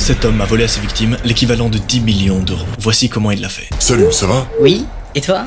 Cet homme a volé à ses victimes l'équivalent de 10 millions d'euros. Voici comment il l'a fait. Salut, ça va? Oui, et toi?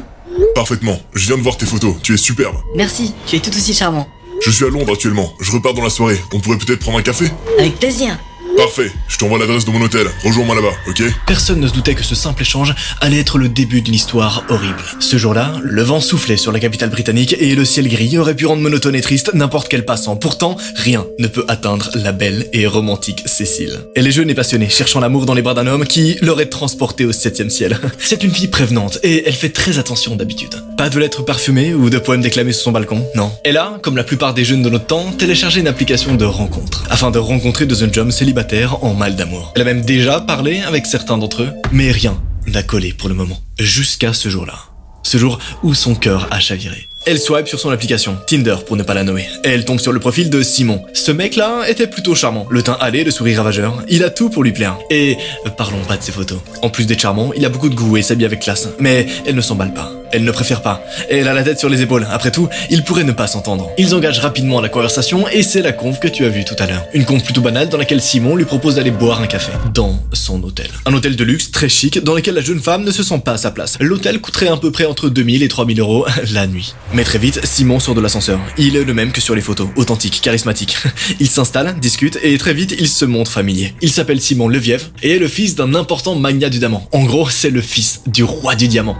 Parfaitement, je viens de voir tes photos, tu es superbe. Merci, tu es tout aussi charmant. Je suis à Londres actuellement, je repars dans la soirée, on pourrait peut-être prendre un café? Avec plaisir. Parfait, je t'envoie l'adresse de mon hôtel, rejoins-moi là-bas, ok? Personne ne se doutait que ce simple échange allait être le début d'une histoire horrible. Ce jour-là, le vent soufflait sur la capitale britannique et le ciel gris aurait pu rendre monotone et triste n'importe quel passant. Pourtant, rien ne peut atteindre la belle et romantique Cécile. Elle est jeune et passionnée, cherchant l'amour dans les bras d'un homme qui l'aurait transportée au 7e ciel. C'est une fille prévenante et elle fait très attention d'habitude. Pas de lettres parfumées ou de poèmes déclamés sur son balcon, non. Elle a, comme la plupart des jeunes de notre temps, téléchargé une application de rencontre afin de rencontrer de jeunes hommes célibataires en mal d'amour. Elle a même déjà parlé avec certains d'entre eux, mais rien n'a collé pour le moment, jusqu'à ce jour-là. Ce jour où son cœur a chaviré. Elle swipe sur son application, Tinder pour ne pas la nommer. Elle tombe sur le profil de Simon. Ce mec-là était plutôt charmant, le teint hâlé, le sourire ravageur. Il a tout pour lui plaire. Et parlons pas de ses photos. En plus d'être charmant, il a beaucoup de goût et s'habille avec classe. Mais elle ne s'emballe pas. Elle ne préfère pas. Elle a la tête sur les épaules. Après tout, ils pourraient ne pas s'entendre. Ils engagent rapidement la conversation et c'est la conf que tu as vue tout à l'heure. Une conf plutôt banale dans laquelle Simon lui propose d'aller boire un café. Dans son hôtel. Un hôtel de luxe très chic dans lequel la jeune femme ne se sent pas à sa place. L'hôtel coûterait à peu près entre 2000 et 3000 euros la nuit. Mais très vite, Simon sort de l'ascenseur. Il est le même que sur les photos. Authentique, charismatique. Il s'installe, discute et très vite, il se montre familier. Il s'appelle Simon Leviev et est le fils d'un important magnat du diamant. En gros, c'est le fils du roi du diamant.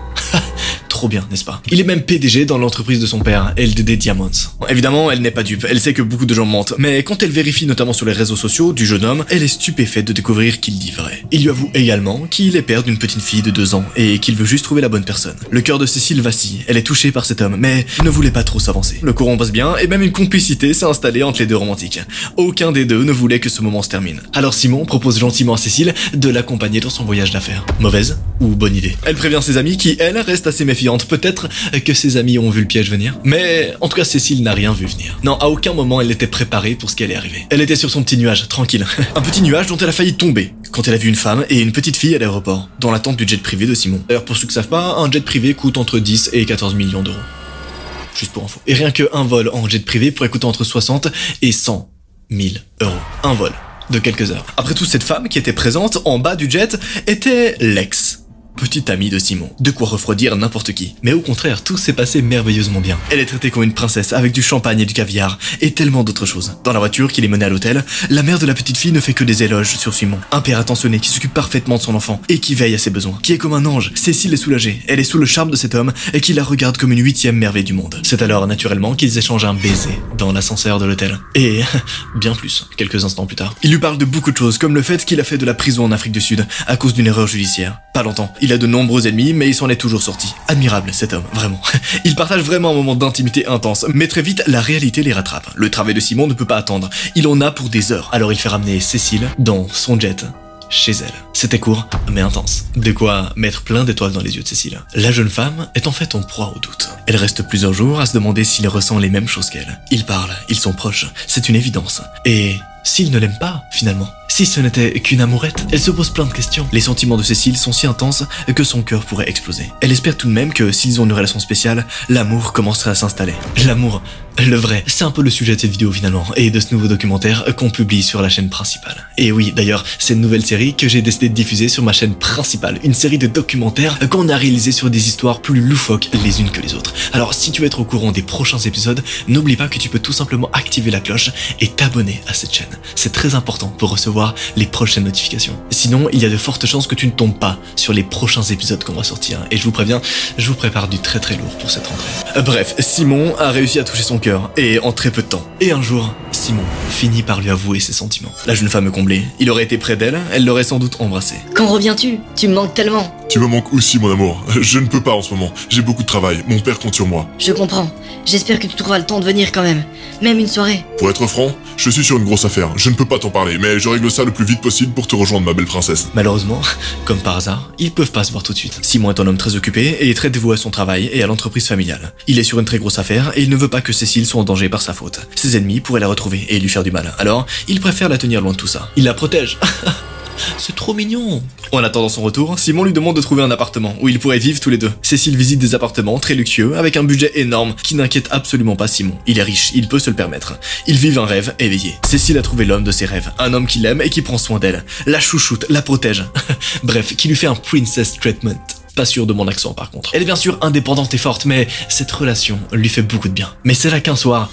Trop bien, n'est-ce pas? Il est même PDG dans l'entreprise de son père, LDD Diamonds. Bon, évidemment, elle n'est pas dupe, elle sait que beaucoup de gens mentent, mais quand elle vérifie notamment sur les réseaux sociaux du jeune homme, elle est stupéfaite de découvrir qu'il dit vrai. Il lui avoue également qu'il est père d'une petite fille de 2 ans et qu'il veut juste trouver la bonne personne. Le cœur de Cécile vacille, elle est touchée par cet homme, mais ne voulait pas trop s'avancer. Le courant passe bien et même une complicité s'est installée entre les deux romantiques. Aucun des deux ne voulait que ce moment se termine. Alors Simon propose gentiment à Cécile de l'accompagner dans son voyage d'affaires. Mauvaise ou bonne idée? Elle prévient ses amis qui, elles, restent assez méfiantes. Peut-être que ses amis ont vu le piège venir. Mais en tout cas, Cécile n'a rien vu venir. Non, à aucun moment elle était préparée pour ce qui allait arriver. Elle était sur son petit nuage, tranquille. Un petit nuage dont elle a failli tomber quand elle a vu une femme et une petite fille à l'aéroport, dans l'attente du jet privé de Simon. D'ailleurs, pour ceux qui savent pas, un jet privé coûte entre 10 et 14 millions d'euros. Juste pour info. Et rien qu'un vol en jet privé pourrait coûter entre 60 et 100 000 euros. Un vol de quelques heures. Après tout, cette femme qui était présente en bas du jet était l'ex petite amie de Simon. De quoi refroidir n'importe qui. Mais au contraire, tout s'est passé merveilleusement bien. Elle est traitée comme une princesse avec du champagne et du caviar et tellement d'autres choses. Dans la voiture qui les menait à l'hôtel, la mère de la petite fille ne fait que des éloges sur Simon. Un père attentionné qui s'occupe parfaitement de son enfant et qui veille à ses besoins. Qui est comme un ange. Cécile est soulagée. Elle est sous le charme de cet homme et qui la regarde comme une 8e merveille du monde. C'est alors naturellement qu'ils échangent un baiser dans l'ascenseur de l'hôtel. Et bien plus, quelques instants plus tard. Il lui parle de beaucoup de choses, comme le fait qu'il a fait de la prison en Afrique du Sud à cause d'une erreur judiciaire. Pas longtemps. Il a de nombreux ennemis, mais il s'en est toujours sorti. Admirable cet homme, vraiment. Il partage vraiment un moment d'intimité intense, mais très vite, la réalité les rattrape. Le travail de Simon ne peut pas attendre. Il en a pour des heures. Alors il fait ramener Cécile dans son jet chez elle. C'était court, mais intense. De quoi mettre plein d'étoiles dans les yeux de Cécile. La jeune femme est en fait en proie au doute. Elle reste plusieurs jours à se demander s'il ressent les mêmes choses qu'elle. Ils parlent, ils sont proches, c'est une évidence. Et s'il ne l'aime pas, finalement? Si ce n'était qu'une amourette? Elle se pose plein de questions. Les sentiments de Cécile sont si intenses que son cœur pourrait exploser. Elle espère tout de même que s'ils ont une relation spéciale, l'amour commencerait à s'installer. L'amour, le vrai, c'est un peu le sujet de cette vidéo finalement, et de ce nouveau documentaire qu'on publie sur la chaîne principale. Et oui, d'ailleurs, c'est une nouvelle série que j'ai décidé de diffuser sur ma chaîne principale. Une série de documentaires qu'on a réalisés sur des histoires plus loufoques les unes que les autres. Alors si tu veux être au courant des prochains épisodes, n'oublie pas que tu peux tout simplement activer la cloche et t'abonner à cette chaîne. C'est très important pour recevoir les prochaines notifications. Sinon, il y a de fortes chances que tu ne tombes pas sur les prochains épisodes qu'on va sortir. Et je vous préviens, je vous prépare du très très lourd pour cette rentrée. Bref, Simon a réussi à toucher son cœur, et en très peu de temps. Et un jour, Simon finit par lui avouer ses sentiments. La jeune femme comblée, il aurait été près d'elle, elle l'aurait sans doute embrassé. Quand reviens-tu? Tu me manques tellement. Tu me manques aussi, mon amour. Je ne peux pas en ce moment. J'ai beaucoup de travail. Mon père compte sur moi. Je comprends. J'espère que tu trouveras le temps de venir quand même. Même une soirée. Pour être franc, je suis sur une grosse affaire. Je ne peux pas t'en parler, mais je règle ça le plus vite possible pour te rejoindre, ma belle princesse. Malheureusement, comme par hasard, ils peuvent pas se voir tout de suite. Simon est un homme très occupé et très dévoué à son travail et à l'entreprise familiale. Il est sur une très grosse affaire et il ne veut pas que Cécile soit en danger par sa faute. Ses ennemis pourraient la retrouver et lui faire du mal. Alors, il préfère la tenir loin de tout ça. Il la protège. C'est trop mignon. En attendant son retour, Simon lui demande de trouver un appartement où ils pourraient vivre tous les deux. Cécile visite des appartements très luxueux avec un budget énorme qui n'inquiète absolument pas Simon. Il est riche, il peut se le permettre. Ils vivent un rêve éveillé. Cécile a trouvé l'homme de ses rêves, un homme qui l'aime et qui prend soin d'elle, la chouchoute, la protège. Bref, qui lui fait un princess treatment. Pas sûr de mon accent par contre. Elle est bien sûr indépendante et forte, mais cette relation lui fait beaucoup de bien. Mais c'est là qu'un soir,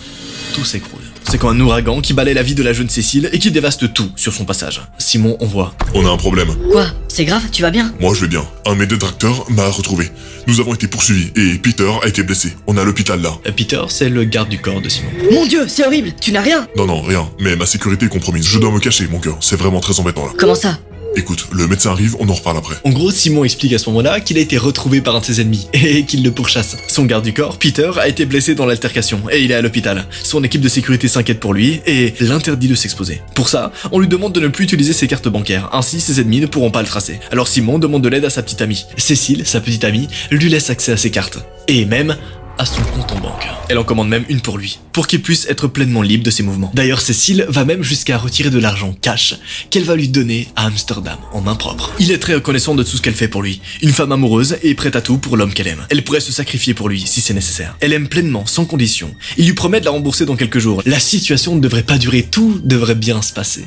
tout s'écroule. C'est quand un ouragan qui balaie la vie de la jeune Cécile et qui dévaste tout sur son passage. Simon, on voit. On a un problème. Quoi? C'est grave? Tu vas bien? Moi je vais bien. Un de mes détracteurs m'a retrouvé. Nous avons été poursuivis et Peter a été blessé. On est à l'hôpital là. Peter, c'est le garde du corps de Simon. Mon Dieu, c'est horrible! Tu n'as rien? Non, rien. Mais ma sécurité est compromise. Je dois me cacher, mon cœur. C'est vraiment très embêtant là. Comment ça? Écoute, le médecin arrive, on en reparle après. En gros, Simon explique à ce moment-là qu'il a été retrouvé par un de ses ennemis et qu'il le pourchasse. Son garde du corps, Peter, a été blessé dans l'altercation et il est à l'hôpital. Son équipe de sécurité s'inquiète pour lui et l'interdit de s'exposer. Pour ça, on lui demande de ne plus utiliser ses cartes bancaires, ainsi ses ennemis ne pourront pas le tracer. Alors Simon demande de l'aide à sa petite amie. Cécile, sa petite amie, lui laisse accès à ses cartes. Et même à son compte en banque. Elle en commande même une pour lui, pour qu'il puisse être pleinement libre de ses mouvements. D'ailleurs, Cécile va même jusqu'à retirer de l'argent cash qu'elle va lui donner à Amsterdam en main propre. Il est très reconnaissant de tout ce qu'elle fait pour lui. Une femme amoureuse et prête à tout pour l'homme qu'elle aime. Elle pourrait se sacrifier pour lui si c'est nécessaire. Elle aime pleinement, sans condition. Il lui promet de la rembourser dans quelques jours. La situation ne devrait pas durer, tout devrait bien se passer.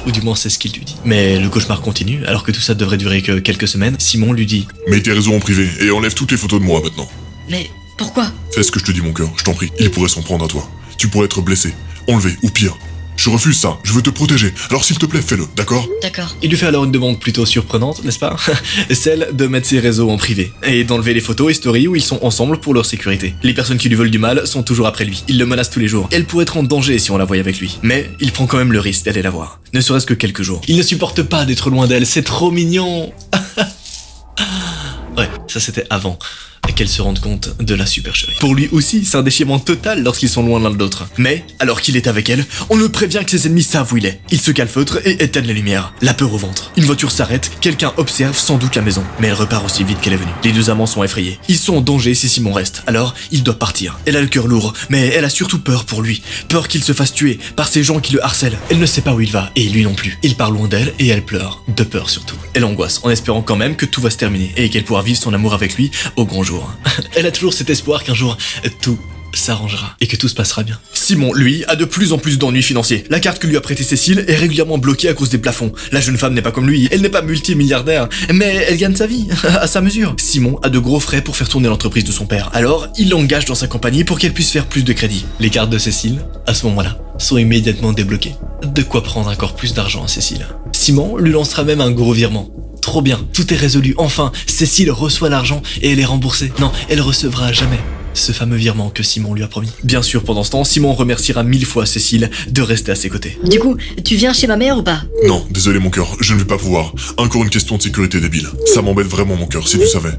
Ou du moins c'est ce qu'il lui dit. Mais le cauchemar continue, alors que tout ça devrait durer que quelques semaines. Simon lui dit: Mets tes réseaux en privé et enlève toutes les photos de moi maintenant. Mais pourquoi? Fais ce que je te dis, mon cœur, je t'en prie. Il pourrait s'en prendre à toi. Tu pourrais être blessé, enlevé ou pire. Je refuse ça, je veux te protéger. Alors s'il te plaît, fais-le, d'accord? D'accord. Il lui fait alors une demande plutôt surprenante, n'est-ce pas? Celle de mettre ses réseaux en privé et d'enlever les photos et stories où ils sont ensemble pour leur sécurité. Les personnes qui lui veulent du mal sont toujours après lui. Il le menace tous les jours. Elle pourrait être en danger si on la voyait avec lui. Mais il prend quand même le risque d'aller la voir. Ne serait-ce que quelques jours. Il ne supporte pas d'être loin d'elle, c'est trop mignon. Ouais, ça c'était avant qu'elle se rende compte de la supercherie. Pour lui aussi, c'est un déchirement total lorsqu'ils sont loin l'un de l'autre. Mais, alors qu'il est avec elle, on le prévient que ses ennemis savent où il est. Il se calfeutre et éteint les lumières, la peur au ventre. Une voiture s'arrête, quelqu'un observe sans doute la maison, mais elle repart aussi vite qu'elle est venue. Les deux amants sont effrayés. Ils sont en danger si Simon reste, alors il doit partir. Elle a le cœur lourd, mais elle a surtout peur pour lui. Peur qu'il se fasse tuer par ces gens qui le harcèlent. Elle ne sait pas où il va, et lui non plus. Il part loin d'elle et elle pleure, de peur surtout. Elle angoisse, en espérant quand même que tout va se terminer, et qu'elle pourra vivre son amour avec lui au grand jour. Elle a toujours cet espoir qu'un jour, tout s'arrangera et que tout se passera bien. Simon, lui, a de plus en plus d'ennuis financiers. La carte que lui a prêtée Cécile est régulièrement bloquée à cause des plafonds. La jeune femme n'est pas comme lui, elle n'est pas multimilliardaire, mais elle gagne sa vie, à sa mesure. Simon a de gros frais pour faire tourner l'entreprise de son père, alors il l'engage dans sa compagnie pour qu'elle puisse faire plus de crédit. Les cartes de Cécile, à ce moment-là, sont immédiatement débloquées. De quoi prendre encore plus d'argent à Cécile. Simon lui lancera même un gros virement. Trop bien, tout est résolu, enfin, Cécile reçoit l'argent et elle est remboursée. Non, elle recevra jamais ce fameux virement que Simon lui a promis. Bien sûr, pendant ce temps, Simon remerciera 1000 fois Cécile de rester à ses côtés. Du coup, tu viens chez ma mère ou pas? Non, désolé mon cœur, je ne vais pas pouvoir. Encore une question de sécurité débile. Ça m'embête vraiment mon cœur, si tu savais.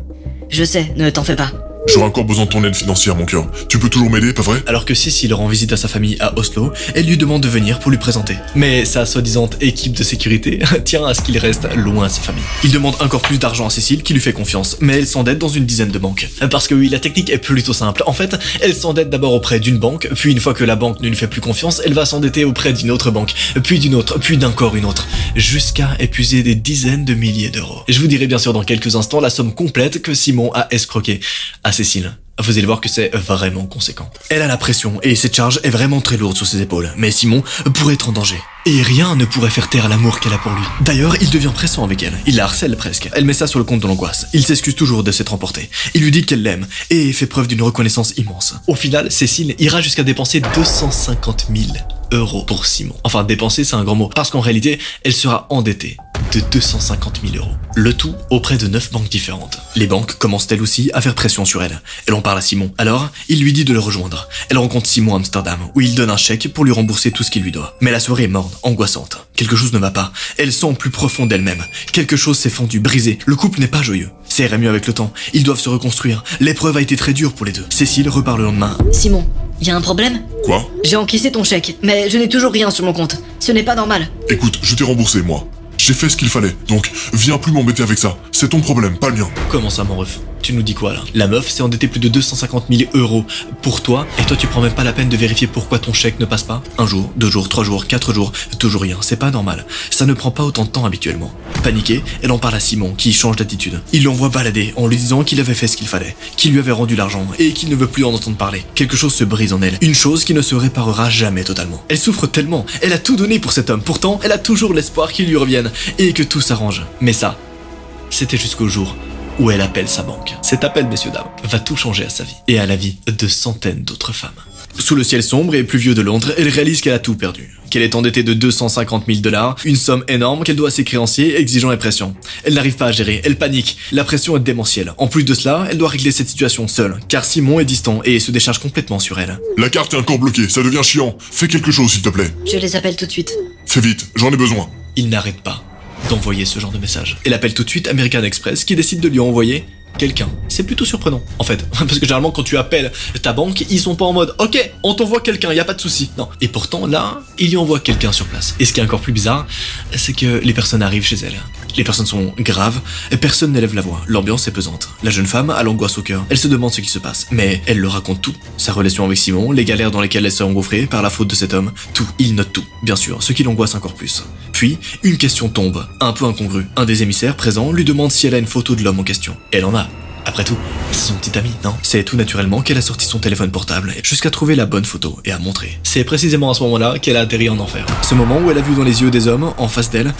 Je sais, ne t'en fais pas. J'aurai encore besoin de ton aide financière, mon cœur. Tu peux toujours m'aider, pas vrai? Alors que Cécile rend visite à sa famille à Oslo, elle lui demande de venir pour lui présenter. Mais sa soi-disant équipe de sécurité tient à ce qu'il reste loin de sa famille. Il demande encore plus d'argent à Cécile qui lui fait confiance, mais elle s'endette dans une dizaine de banques. Parce que oui, la technique est plutôt simple. En fait, elle s'endette d'abord auprès d'une banque, puis une fois que la banque ne lui fait plus confiance, elle va s'endetter auprès d'une autre banque, puis d'une autre, puis d'encore une autre, jusqu'à épuiser des dizaines de milliers d'euros. Je vous dirai bien sûr dans quelques instants la somme complète que Simon a escroquée à Cécile. Vous allez voir que c'est vraiment conséquent. Elle a la pression et cette charge est vraiment très lourde sur ses épaules. Mais Simon pourrait être en danger. Et rien ne pourrait faire taire l'amour qu'elle a pour lui. D'ailleurs, il devient pressant avec elle. Il la harcèle presque. Elle met ça sur le compte de l'angoisse. Il s'excuse toujours de s'être emporté. Il lui dit qu'elle l'aime et fait preuve d'une reconnaissance immense. Au final, Cécile ira jusqu'à dépenser 250 000 euros pour Simon. Enfin, dépenser, c'est un grand mot. Parce qu'en réalité, elle sera endettée de 250 000 euros. Le tout auprès de 9 banques différentes. Les banques commencent elles aussi à faire pression sur elle. Elle en parle à Simon. Alors, il lui dit de le rejoindre. Elle rencontre Simon à Amsterdam, où il donne un chèque pour lui rembourser tout ce qu'il lui doit. Mais la soirée est morne, angoissante. Quelque chose ne va pas. Elle sent au plus profond d'elle-même. Quelque chose s'est fendu, brisé. Le couple n'est pas joyeux. Ça irait mieux avec le temps. Ils doivent se reconstruire. L'épreuve a été très dure pour les deux. Cécile repart le lendemain. Simon, y a un problème? Quoi? J'ai encaissé ton chèque, mais je n'ai toujours rien sur mon compte. Ce n'est pas normal. Écoute, je t'ai remboursé, moi. J'ai fait ce qu'il fallait, donc viens plus m'embêter avec ça. C'est ton problème, pas le mien. Comment ça, mon ref? tu nous dis quoi là? La meuf s'est endettée plus de 250 000 € pour toi, et toi tu prends même pas la peine de vérifier pourquoi ton chèque ne passe pas? 1 jour, 2 jours, 3 jours, 4 jours, toujours rien, c'est pas normal. Ça ne prend pas autant de temps habituellement. Paniquée, elle en parle à Simon, qui change d'attitude. Il l'envoie balader en lui disant qu'il avait fait ce qu'il fallait, qu'il lui avait rendu l'argent, et qu'il ne veut plus en entendre parler. Quelque chose se brise en elle, une chose qui ne se réparera jamais totalement. Elle souffre tellement, elle a tout donné pour cet homme, pourtant elle a toujours l'espoir qu'il lui revienne, et que tout s'arrange. Mais ça, c'était jusqu'au jour où elle appelle sa banque. Cet appel, messieurs dames, va tout changer à sa vie, et à la vie de centaines d'autres femmes. Sous le ciel sombre et pluvieux de Londres, elle réalise qu'elle a tout perdu. Qu'elle est endettée de 250 000 $, une somme énorme qu'elle doit à ses créanciers exigeant et pression. Elle n'arrive pas à gérer, elle panique, la pression est démentielle. En plus de cela, elle doit régler cette situation seule, car Simon est distant et se décharge complètement sur elle. La carte est encore bloquée, ça devient chiant. Fais quelque chose s'il te plaît. Je les appelle tout de suite. Fais vite, j'en ai besoin. Il n'arrête pas d'envoyer ce genre de message. Elle appelle tout de suite American Express qui décide de lui envoyer quelqu'un. C'est plutôt surprenant, en fait. Parce que généralement, quand tu appelles ta banque, ils sont pas en mode « Ok, on t'envoie quelqu'un, y a pas de souci. » Non. Et pourtant, là, il lui envoie quelqu'un sur place. Et ce qui est encore plus bizarre, c'est que les personnes arrivent chez elle. Les personnes sont graves, et personne n'élève la voix. L'ambiance est pesante. La jeune femme a l'angoisse au cœur. Elle se demande ce qui se passe. Mais elle le raconte tout. Sa relation avec Simon, les galères dans lesquelles elle s'est engouffrée par la faute de cet homme. Tout. Il note tout, bien sûr, ce qui l'angoisse encore plus. Puis, une question tombe, un peu incongrue. Un des émissaires présents lui demande si elle a une photo de l'homme en question. Elle en a. Après tout, c'est son petit ami, non? C'est tout naturellement qu'elle a sorti son téléphone portable jusqu'à trouver la bonne photo et à montrer. C'est précisément à ce moment-là qu'elle a atterri en enfer. Ce moment où elle a vu dans les yeux des hommes en face d'elle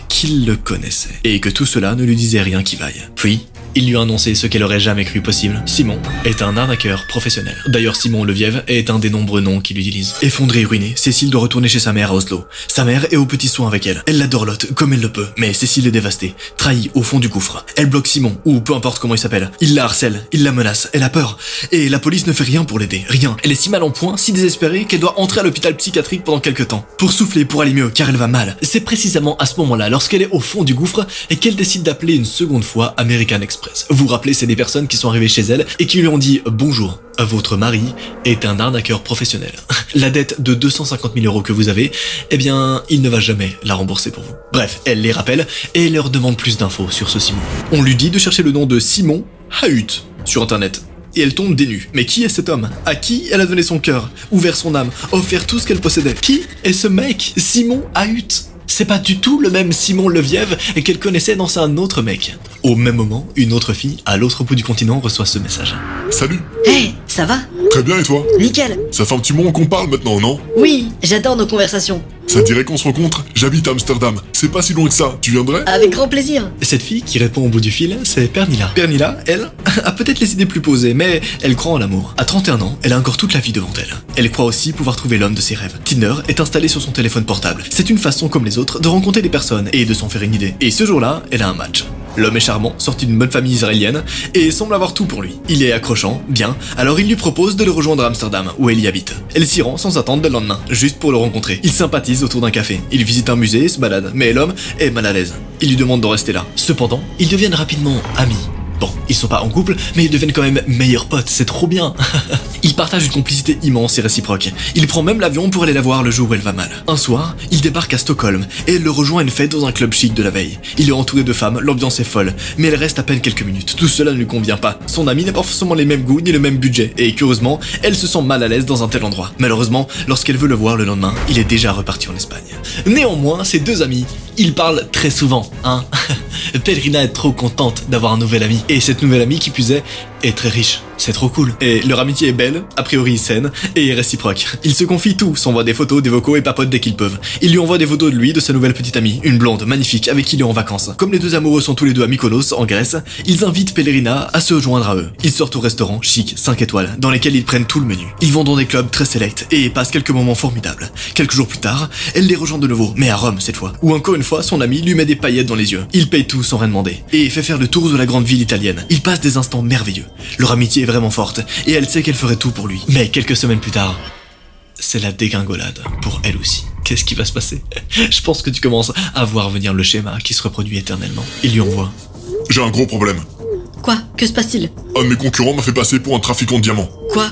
qu'ils le connaissaient et que tout cela ne lui disait rien qui vaille. Puis, il lui a annoncé ce qu'elle aurait jamais cru possible. Simon est un arnaqueur professionnel. D'ailleurs, Simon Leviev est un des nombreux noms qu'il utilise. Effondrée et ruinée, Cécile doit retourner chez sa mère à Oslo. Sa mère est aux petits soins avec elle. Elle la dorlote comme elle le peut. Mais Cécile est dévastée, trahie au fond du gouffre. Elle bloque Simon, ou peu importe comment il s'appelle. Il la harcèle, il la menace, elle a peur. Et la police ne fait rien pour l'aider, rien. Elle est si mal en point, si désespérée qu'elle doit entrer à l'hôpital psychiatrique pendant quelques temps. Pour souffler, pour aller mieux, car elle va mal. C'est précisément à ce moment-là, lorsqu'elle est au fond du gouffre, et qu'elle décide d'appeler une seconde fois American Express. Vous vous rappelez, c'est des personnes qui sont arrivées chez elle et qui lui ont dit « Bonjour, votre mari est un arnaqueur professionnel. La dette de 250 000 € que vous avez, eh bien, il ne va jamais la rembourser pour vous. » Bref, elle les rappelle et leur demande plus d'infos sur ce Simon. On lui dit de chercher le nom de Simon Hahut sur internet. Et elle tombe des nues. Mais qui est cet homme? À qui elle a donné son cœur, ouvert son âme, offert tout ce qu'elle possédait? Qui est ce mec? Simon Hahut? C'est pas du tout le même Simon Leviev qu'elle connaissait dans un autre mec. Au même moment, une autre fille, à l'autre bout du continent, reçoit ce message. Salut. Hey, ça va? Très bien et toi? Nickel. Ça fait un petit moment qu'on parle maintenant, non? Oui, j'adore nos conversations. Ça te dirait qu'on se rencontre? J'habite à Amsterdam. C'est pas si loin que ça. Tu viendrais? Avec grand plaisir. Cette fille qui répond au bout du fil, c'est Pernilla. Pernilla, elle, a peut-être les idées plus posées, mais elle croit en l'amour. À 31 ans, elle a encore toute la vie devant elle. Elle croit aussi pouvoir trouver l'homme de ses rêves. Tinder est installé sur son téléphone portable. C'est une façon comme les autres de rencontrer des personnes et de s'en faire une idée. Et ce jour-là, elle a un match. L'homme est charmant, sorti d'une bonne famille israélienne, et semble avoir tout pour lui. Il est accrochant, bien, alors il lui propose de le rejoindre à Amsterdam, où elle y habite. Elle s'y rend sans attendre dès le lendemain, juste pour le rencontrer. Ils sympathisent autour d'un café, ils visitent un musée et se baladent, mais l'homme est mal à l'aise. Il lui demande de rester là. Cependant, ils deviennent rapidement amis. Bon, ils sont pas en couple, mais ils deviennent quand même meilleurs potes, c'est trop bien. Ils partagent une complicité immense et réciproque. Il prend même l'avion pour aller la voir le jour où elle va mal. Un soir, il débarque à Stockholm et elle le rejoint à une fête dans un club chic de la veille. Il est entouré de femmes, l'ambiance est folle, mais elle reste à peine quelques minutes. Tout cela ne lui convient pas. Son ami n'a pas forcément les mêmes goûts ni le même budget, et curieusement, elle se sent mal à l'aise dans un tel endroit. Malheureusement, lorsqu'elle veut le voir le lendemain, il est déjà reparti en Espagne. Néanmoins, ces deux amis, ils parlent très souvent, hein. Pèlerina est trop contente d'avoir un nouvel ami, et cette nouvelle amie qui plus est très riche. C'est trop cool. Et leur amitié est belle, a priori saine, et réciproque. Ils se confient tout, s'envoient des photos, des vocaux et papotent dès qu'ils peuvent. Il lui envoie des photos de lui, de sa nouvelle petite amie, une blonde magnifique avec qui il est en vacances. Comme les deux amoureux sont tous les deux à Mykonos, en Grèce, ils invitent Pèlerina à se joindre à eux. Ils sortent au restaurant chic, 5 étoiles, dans lesquels ils prennent tout le menu. Ils vont dans des clubs très sélects et passent quelques moments formidables. Quelques jours plus tard, elle les rejoint de nouveau, mais à Rome cette fois, où encore une fois son ami lui met des paillettes dans les yeux. Il paye tout sans rien demander, et fait faire le tour de la grande ville italienne. Ils passent des instants merveilleux. Leur amitié est vraiment forte, et elle sait qu'elle ferait tout pour lui. Mais quelques semaines plus tard, c'est la dégringolade pour elle aussi. Qu'est-ce qui va se passer? Je pense que tu commences à voir venir le schéma qui se reproduit éternellement. Il lui envoie. J'ai un gros problème. Quoi? Que se passe-t-il? Un de mes concurrents m'a fait passer pour un trafiquant de diamants. Quoi?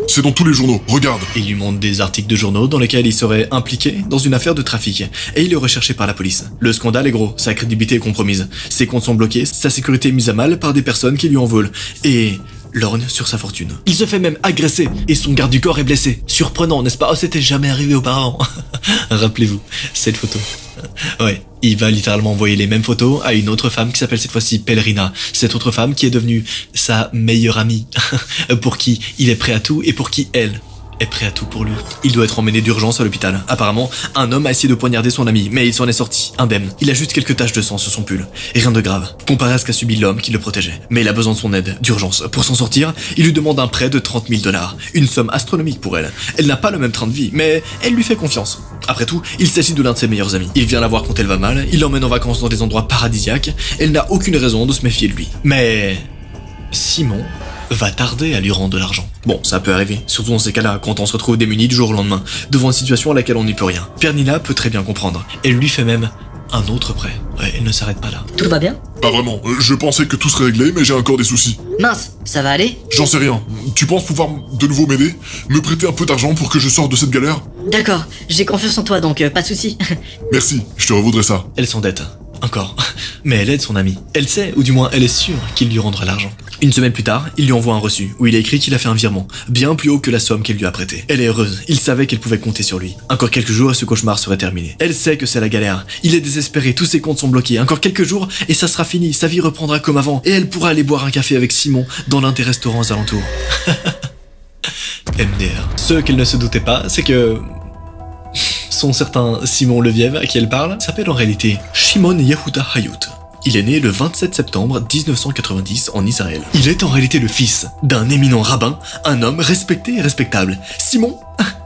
C'est dans tous les journaux, regarde. Il lui montre des articles de journaux dans lesquels il serait impliqué dans une affaire de trafic. Et il est recherché par la police. Le scandale est gros, sa crédibilité est compromise. Ses comptes sont bloqués, sa sécurité est mise à mal par des personnes qui lui en veulent. Et lorgne sur sa fortune. Il se fait même agresser et son garde du corps est blessé. Surprenant, n'est-ce pas? Oh, c'était jamais arrivé auparavant. Rappelez-vous, cette photo. Ouais, il va littéralement envoyer les mêmes photos à une autre femme qui s'appelle cette fois-ci Pellerina. Cette autre femme qui est devenue sa meilleure amie, pour qui il est prêt à tout et pour qui elle est prêt à tout pour lui. Il doit être emmené d'urgence à l'hôpital. Apparemment, un homme a essayé de poignarder son ami, mais il s'en est sorti, indemne. Il a juste quelques taches de sang sur son pull, et rien de grave, comparé à ce qu'a subi l'homme qui le protégeait. Mais il a besoin de son aide, d'urgence. Pour s'en sortir, il lui demande un prêt de 30 000 $, une somme astronomique pour elle. Elle n'a pas le même train de vie, mais elle lui fait confiance. Après tout, il s'agit de l'un de ses meilleurs amis. Il vient la voir quand elle va mal, il l'emmène en vacances dans des endroits paradisiaques, elle n'a aucune raison de se méfier de lui. Mais Simon va tarder à lui rendre de l'argent. Bon, ça peut arriver, surtout dans ces cas-là, quand on se retrouve démuni du jour au lendemain, devant une situation à laquelle on n'y peut rien. Pernilla peut très bien comprendre. Elle lui fait même un autre prêt. Ouais, elle ne s'arrête pas là. Tout va bien? Pas vraiment, je pensais que tout serait réglé, mais j'ai encore des soucis. Mince, ça va aller? J'en sais rien. Tu penses pouvoir de nouveau m'aider? Me prêter un peu d'argent pour que je sorte de cette galère? D'accord, j'ai confiance en toi donc pas de soucis. Merci, je te revaudrai ça. Elle s'endette. Encore. Mais elle aide son ami. Elle sait, ou du moins elle est sûre, qu'il lui rendra l'argent. Une semaine plus tard, il lui envoie un reçu, où il a écrit qu'il a fait un virement, bien plus haut que la somme qu'elle lui a prêtée. Elle est heureuse, il savait qu'elle pouvait compter sur lui. Encore quelques jours et ce cauchemar serait terminé. Elle sait que c'est la galère. Il est désespéré, tous ses comptes sont bloqués. Encore quelques jours et ça sera fini, sa vie reprendra comme avant. Et elle pourra aller boire un café avec Simon dans l'un des restaurants aux alentours. MDR. Ce qu'elle ne se doutait pas, c'est que son certain Simon Leviev à qui elle parle s'appelle en réalité Shimon Yehuda Hayut. Il est né le 27 septembre 1990 en Israël. Il est en réalité le fils d'un éminent rabbin, un homme respecté et respectable. Simon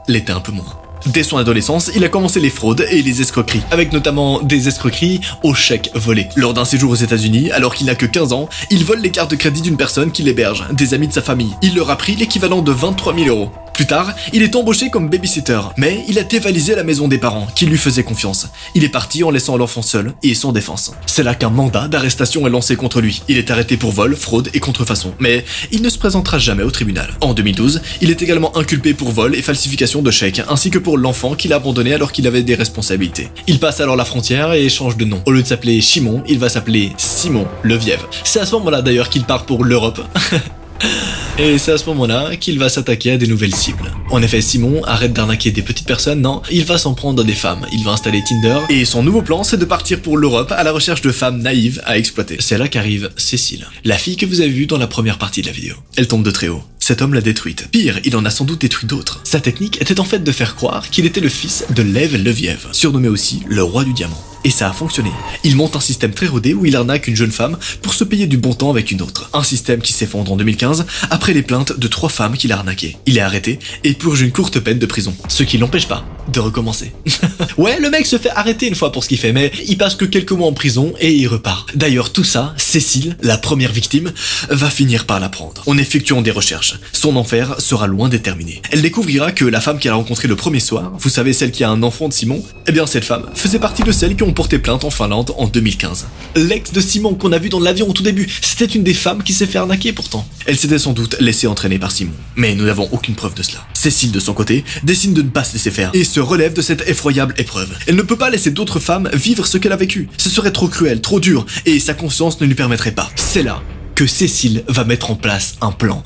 l'était un peu moins. Dès son adolescence, il a commencé les fraudes et les escroqueries, avec notamment des escroqueries aux chèques volés. Lors d'un séjour aux États-Unis, alors qu'il n'a que 15 ans, il vole les cartes de crédit d'une personne qui l'héberge, des amis de sa famille. Il leur a pris l'équivalent de 23 000 €. Plus tard, il est embauché comme babysitter, mais il a dévalisé la maison des parents, qui lui faisaient confiance. Il est parti en laissant l'enfant seul et sans défense. C'est là qu'un mandat d'arrestation est lancé contre lui. Il est arrêté pour vol, fraude et contrefaçon, mais il ne se présentera jamais au tribunal. En 2012, il est également inculpé pour vol et falsification de chèques, ainsi que pour l'enfant qu'il a abandonné alors qu'il avait des responsabilités. Il passe alors la frontière et change de nom. Au lieu de s'appeler Shimon, il va s'appeler Simon Leviev. C'est à ce moment-là d'ailleurs qu'il part pour l'Europe. Et c'est à ce moment-là qu'il va s'attaquer à des nouvelles cibles. En effet, Simon arrête d'arnaquer des petites personnes, non, il va s'en prendre à des femmes. Il va installer Tinder, et son nouveau plan, c'est de partir pour l'Europe à la recherche de femmes naïves à exploiter. C'est là qu'arrive Cécile, la fille que vous avez vue dans la première partie de la vidéo. Elle tombe de très haut. Cet homme l'a détruite. Pire, il en a sans doute détruit d'autres. Sa technique était en fait de faire croire qu'il était le fils de Lev Leviev, surnommé aussi le roi du diamant. Et ça a fonctionné. Il monte un système très rodé où il arnaque une jeune femme pour se payer du bon temps avec une autre. Un système qui s'effondre en 2015 après les plaintes de 3 femmes qu'il a arnaquées. Il est arrêté et purge une courte peine de prison. Ce qui l'empêche pas de recommencer. Ouais, le mec se fait arrêter une fois pour ce qu'il fait, mais il passe que quelques mois en prison et il repart. D'ailleurs, tout ça, Cécile, la première victime, va finir par l'apprendre. En effectuant des recherches, son enfer sera loin d'être terminé. Elle découvrira que la femme qu'elle a rencontrée le premier soir, vous savez celle qui a un enfant de Simon, eh bien cette femme faisait partie de celles qui ont porté plainte en Finlande en 2015. L'ex de Simon qu'on a vu dans l'avion au tout début, c'était une des femmes qui s'est fait arnaquer pourtant. Elle s'était sans doute laissée entraîner par Simon, mais nous n'avons aucune preuve de cela. Cécile de son côté décide de ne pas se laisser faire et se relève de cette effroyable épreuve. Elle ne peut pas laisser d'autres femmes vivre ce qu'elle a vécu. Ce serait trop cruel, trop dur, et sa conscience ne lui permettrait pas. C'est là que Cécile va mettre en place un plan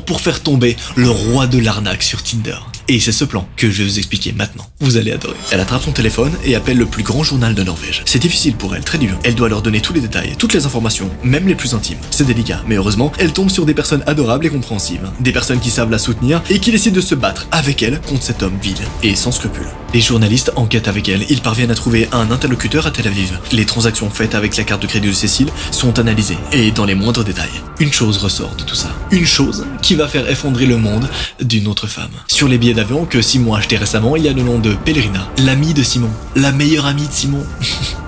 pour faire tomber le roi de l'arnaque sur Tinder. Et c'est ce plan que je vais vous expliquer maintenant. Vous allez adorer. Elle attrape son téléphone et appelle le plus grand journal de Norvège. C'est difficile pour elle, très dur. Elle doit leur donner tous les détails, toutes les informations, même les plus intimes. C'est délicat, mais heureusement, elle tombe sur des personnes adorables et compréhensives. Des personnes qui savent la soutenir et qui décident de se battre avec elle contre cet homme vil et sans scrupules. Les journalistes enquêtent avec elle, ils parviennent à trouver un interlocuteur à Tel Aviv. Les transactions faites avec la carte de crédit de Cécile sont analysées, et dans les moindres détails. Une chose ressort de tout ça. Une chose qui va faire effondrer le monde d'une autre femme. Sur les billets d'avion que Simon a acheté récemment, il y a le nom de Pellerina, l'amie de Simon, la meilleure amie de Simon,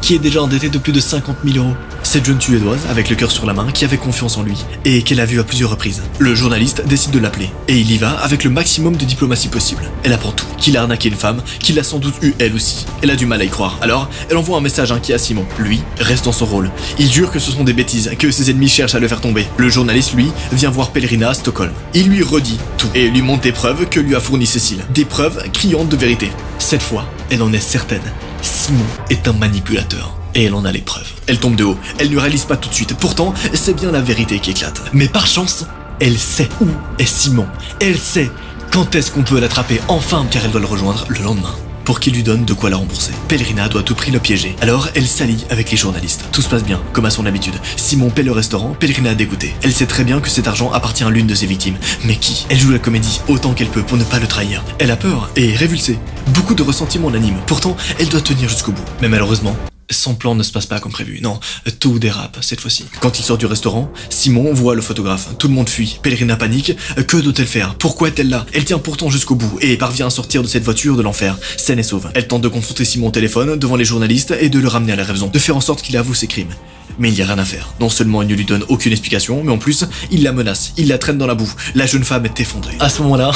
qui est déjà endettée de plus de 50 000 €. cette jeune Suédoise avec le cœur sur la main qui avait confiance en lui et qu'elle a vu à plusieurs reprises. Le journaliste décide de l'appeler et il y va avec le maximum de diplomatie possible. Elle apprend tout, qu'il a arnaqué une femme, qu'il a sans doute eu elle aussi. Elle a du mal à y croire, alors elle envoie un message inquiet à Simon. Lui reste dans son rôle. Il jure que ce sont des bêtises, que ses ennemis cherchent à le faire tomber. Le journaliste, lui, vient voir Pellerina à Stockholm. Il lui redit tout et lui montre des preuves que lui a fourni Cécile. Des preuves criantes de vérité. Cette fois, elle en est certaine. Simon est un manipulateur. Et elle en a les preuves. Elle tombe de haut. Elle ne réalise pas tout de suite. Pourtant, c'est bien la vérité qui éclate. Mais par chance, elle sait où est Simon. Elle sait quand est-ce qu'on peut l'attraper enfin, car elle doit le rejoindre le lendemain pour qu'il lui donne de quoi la rembourser. Pellerina doit à tout prix le piéger. Alors, elle s'allie avec les journalistes. Tout se passe bien, comme à son habitude. Simon paie le restaurant, Pellerina a dégoûté. Elle sait très bien que cet argent appartient à l'une de ses victimes. Mais qui? Elle joue la comédie autant qu'elle peut pour ne pas le trahir. Elle a peur et est révulsée. Beaucoup de ressentiments l'animent. Pourtant, elle doit tenir jusqu'au bout. Mais malheureusement, son plan ne se passe pas comme prévu. Non, tout dérape cette fois-ci. Quand il sort du restaurant, Simon voit le photographe. Tout le monde fuit. Pellerina panique. Que doit-elle faire? Pourquoi est-elle là? Elle tient pourtant jusqu'au bout et parvient à sortir de cette voiture de l'enfer, saine et sauve. Elle tente de confronter Simon au téléphone devant les journalistes et de le ramener à la raison, de faire en sorte qu'il avoue ses crimes. Mais il n'y a rien à faire. Non seulement il ne lui donne aucune explication, mais en plus, il la menace, il la traîne dans la boue. La jeune femme est effondrée. À ce moment-là,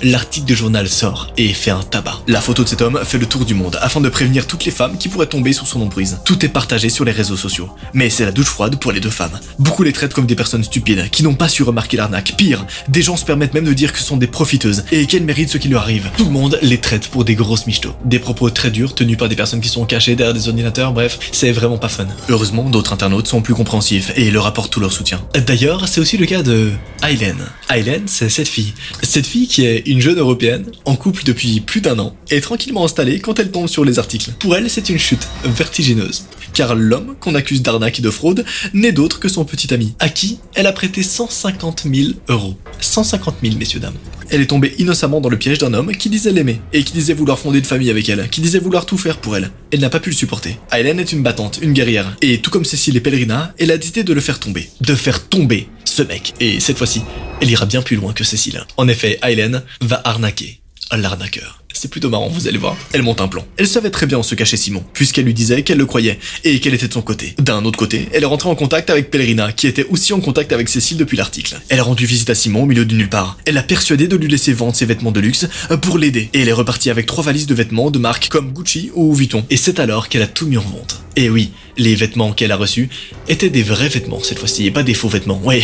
l'article de journal sort et fait un tabac. La photo de cet homme fait le tour du monde afin de prévenir toutes les femmes qui pourraient tomber sous son emprise. Tout est partagé sur les réseaux sociaux. Mais c'est la douche froide pour les deux femmes. Beaucoup les traitent comme des personnes stupides, qui n'ont pas su remarquer l'arnaque. Pire, des gens se permettent même de dire que ce sont des profiteuses et qu'elles méritent ce qui leur arrive. Tout le monde les traite pour des grosses michtos. Des propos très durs tenus par des personnes qui sont cachées derrière des ordinateurs, bref, c'est vraiment pas fun. Heureusement, d'autres internautes sont plus compréhensifs et leur apportent tout leur soutien. D'ailleurs, c'est aussi le cas de Aylen. Aylen, c'est cette fille. Cette fille qui est une jeune européenne, en couple depuis plus d'1 an, et tranquillement installée quand elle tombe sur les articles. Pour elle, c'est une chute vertigineuse. Car l'homme qu'on accuse d'arnaque et de fraude n'est d'autre que son petit ami, à qui elle a prêté 150 000 euros. 150 000, messieurs, dames. Elle est tombée innocemment dans le piège d'un homme qui disait l'aimer, et qui disait vouloir fonder une famille avec elle, qui disait vouloir tout faire pour elle. Elle n'a pas pu le supporter. Aylen est une battante, une guerrière, et tout comme Cécile et Pellerina, elle a décidé de le faire tomber. De faire tomber ce mec. Et cette fois-ci, elle ira bien plus loin que Cécile. En effet, Aylen va arnaquer l'arnaqueur. C'est plutôt marrant, vous allez voir. Elle monte un plan. Elle savait très bien où se cachait Simon, puisqu'elle lui disait qu'elle le croyait et qu'elle était de son côté. D'un autre côté, elle est rentrée en contact avec Pellerina, qui était aussi en contact avec Cécile depuis l'article. Elle a rendu visite à Simon au milieu de nulle part. Elle l'a persuadé de lui laisser vendre ses vêtements de luxe pour l'aider. Et elle est repartie avec 3 valises de vêtements de marques comme Gucci ou Vuitton. Et c'est alors qu'elle a tout mis en vente. Et oui, les vêtements qu'elle a reçus étaient des vrais vêtements cette fois-ci, et pas des faux vêtements. Ouais,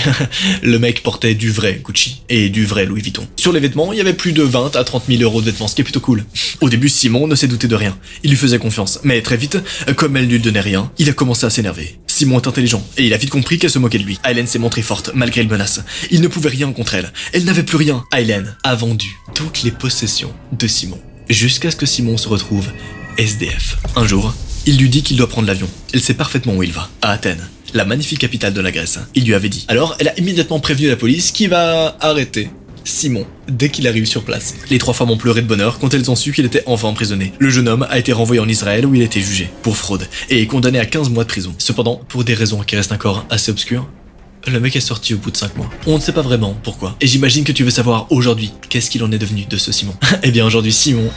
le mec portait du vrai Gucci et du vrai Louis Vuitton. Sur les vêtements, il y avait plus de 20 à 30 000 euros de vêtements, ce qui est plutôt cool. Au début, Simon ne s'est douté de rien. Il lui faisait confiance. Mais très vite, comme elle ne lui donnait rien, il a commencé à s'énerver. Simon est intelligent, et il a vite compris qu'elle se moquait de lui. Aylen s'est montrée forte, malgré les menaces. Il ne pouvait rien contre elle. Elle n'avait plus rien. Aylen a vendu toutes les possessions de Simon, jusqu'à ce que Simon se retrouve SDF. Un jour, il lui dit qu'il doit prendre l'avion. Elle sait parfaitement où il va, à Athènes, la magnifique capitale de la Grèce. Il lui avait dit. Alors, elle a immédiatement prévenu la police qui va arrêter Simon dès qu'il arrive sur place. Les 3 femmes ont pleuré de bonheur quand elles ont su qu'il était enfin emprisonné. Le jeune homme a été renvoyé en Israël où il a été jugé pour fraude et condamné à 15 mois de prison. Cependant, pour des raisons qui restent encore assez obscures, le mec est sorti au bout de 5 mois. On ne sait pas vraiment pourquoi. Et j'imagine que tu veux savoir aujourd'hui qu'est-ce qu'il en est devenu de ce Simon. Eh bien aujourd'hui, Simon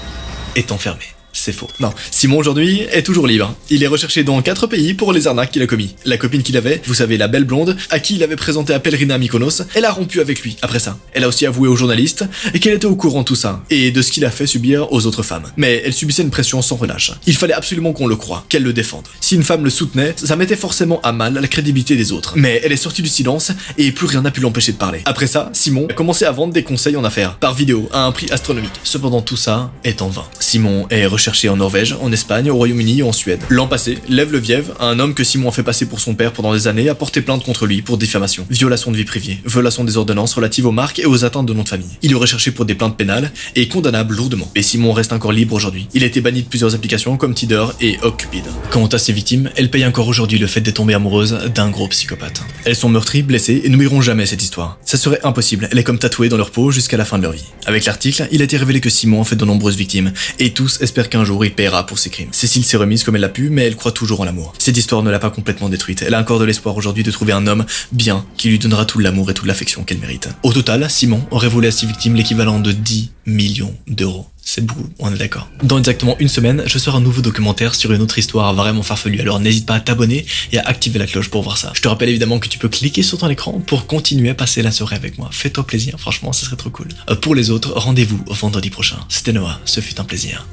est enfermé. C'est faux. Non, Simon aujourd'hui est toujours libre. Il est recherché dans 4 pays pour les arnaques qu'il a commis. La copine qu'il avait, vous savez, la belle blonde, à qui il avait présenté à Pellerina à Mykonos, elle a rompu avec lui après ça. Elle a aussi avoué aux journalistes qu'elle était au courant de tout ça, et de ce qu'il a fait subir aux autres femmes. Mais elle subissait une pression sans relâche. Il fallait absolument qu'on le croie, qu'elle le défende. Si une femme le soutenait, ça mettait forcément à mal la crédibilité des autres. Mais elle est sortie du silence, et plus rien n'a pu l'empêcher de parler. Après ça, Simon a commencé à vendre des conseils en affaires, par vidéo, à un prix astronomique. Cependant, tout ça est en vain. Simon est recherché en Norvège, en Espagne, au Royaume-Uni et en Suède. L'an passé, Lev Leviev, un homme que Simon a fait passer pour son père pendant des années, a porté plainte contre lui pour diffamation, violation de vie privée, violation des ordonnances relatives aux marques et aux atteintes de nom de famille. Il est recherché pour des plaintes pénales et condamnable lourdement. Et Simon reste encore libre aujourd'hui. Il a été banni de plusieurs applications comme Tinder et OkCupid. Quant à ses victimes, elles payent encore aujourd'hui le fait d'être tombées amoureuses d'un gros psychopathe. Elles sont meurtries, blessées et n'oublieront jamais cette histoire. Ça serait impossible, elle est comme tatouée dans leur peau jusqu'à la fin de leur vie. Avec l'article, il a été révélé que Simon a fait de nombreuses victimes et tous espèrent qu'un jour il paiera pour ses crimes. Cécile s'est remise comme elle l'a pu, mais elle croit toujours en l'amour. Cette histoire ne l'a pas complètement détruite. Elle a encore de l'espoir aujourd'hui de trouver un homme bien qui lui donnera tout l'amour et toute l'affection qu'elle mérite. Au total, Simon aurait volé à ses victimes l'équivalent de 10 millions d'euros. C'est beaucoup, on est d'accord. Dans exactement une semaine, je sors un nouveau documentaire sur une autre histoire vraiment farfelue, alors n'hésite pas à t'abonner et à activer la cloche pour voir ça. Je te rappelle évidemment que tu peux cliquer sur ton écran pour continuer à passer la soirée avec moi. Fais-toi plaisir, franchement, ça serait trop cool. Pour les autres, rendez-vous vendredi prochain. C'était Noah, ce fut un plaisir.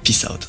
Peace out.